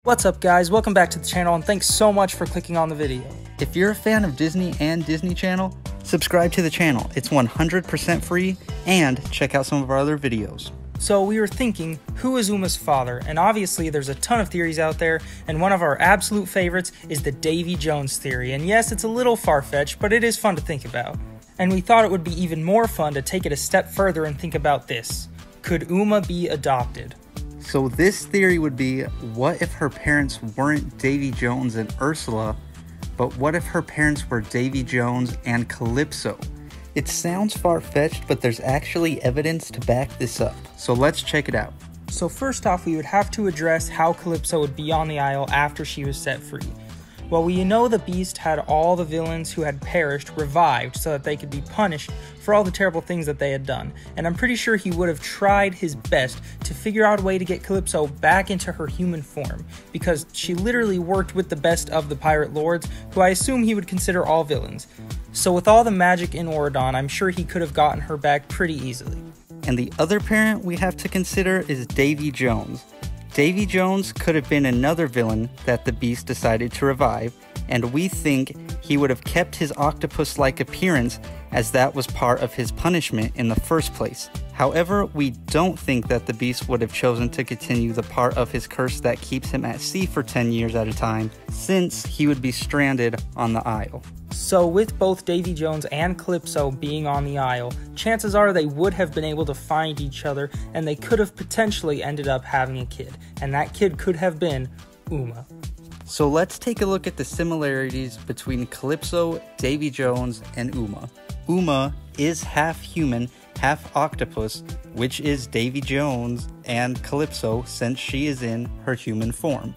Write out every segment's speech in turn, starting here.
What's up guys, welcome back to the channel and thanks so much for clicking on the video. If you're a fan of Disney and Disney Channel, subscribe to the channel. It's 100% free, and check out some of our other videos. So we were thinking, who is Uma's father? And obviously there's a ton of theories out there, and one of our absolute favorites is the Davey Jones theory. And yes, it's a little far-fetched, but it is fun to think about. And we thought it would be even more fun to take it a step further and think about this. Could Uma be adopted? So this theory would be, what if her parents weren't Davey Jones and Ursula, but what if her parents were Davey Jones and Calypso? It sounds far-fetched, but there's actually evidence to back this up. So let's check it out. So first off, we would have to address how Calypso would be on the Isle after she was set free. Well, we know the Beast had all the villains who had perished revived so that they could be punished for all the terrible things that they had done. And I'm pretty sure he would have tried his best to figure out a way to get Calypso back into her human form, because she literally worked with the best of the pirate lords, who I assume he would consider all villains. So with all the magic in Oridon, I'm sure he could have gotten her back pretty easily. And the other parent we have to consider is Davey Jones. Davey Jones could have been another villain that the Beast decided to revive, and we think he would have kept his octopus-like appearance as that was part of his punishment in the first place. However, we don't think that the Beast would have chosen to continue the part of his curse that keeps him at sea for 10 years at a time, since he would be stranded on the Isle. So with both Davey Jones and Calypso being on the Isle, chances are they would have been able to find each other, and they could have potentially ended up having a kid, and that kid could have been Uma. So let's take a look at the similarities between Calypso, Davey Jones, and Uma. Uma is half human, half octopus, which is Davey Jones and Calypso since she is in her human form.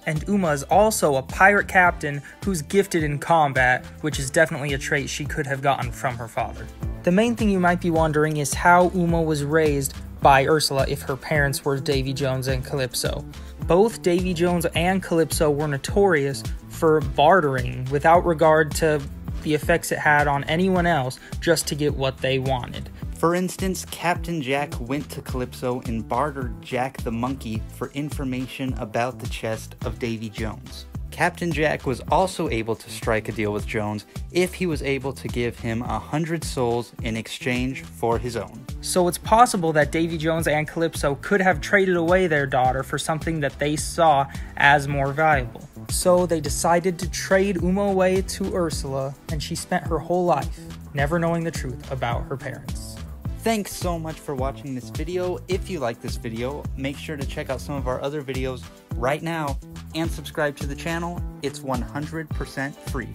And Uma is also a pirate captain who's gifted in combat, which is definitely a trait she could have gotten from her father. The main thing you might be wondering is how Uma was raised by Ursula if her parents were Davey Jones and Calypso. Both Davey Jones and Calypso were notorious for bartering without regard to the effects it had on anyone else just to get what they wanted. For instance, Captain Jack went to Calypso and bartered Jack the Monkey for information about the chest of Davey Jones. Captain Jack was also able to strike a deal with Jones if he was able to give him 100 souls in exchange for his own. So it's possible that Davey Jones and Calypso could have traded away their daughter for something that they saw as more valuable. So they decided to trade Uma away to Ursula, and she spent her whole life never knowing the truth about her parents. Thanks so much for watching this video. If you like this video, make sure to check out some of our other videos right now and subscribe to the channel. It's 100% free.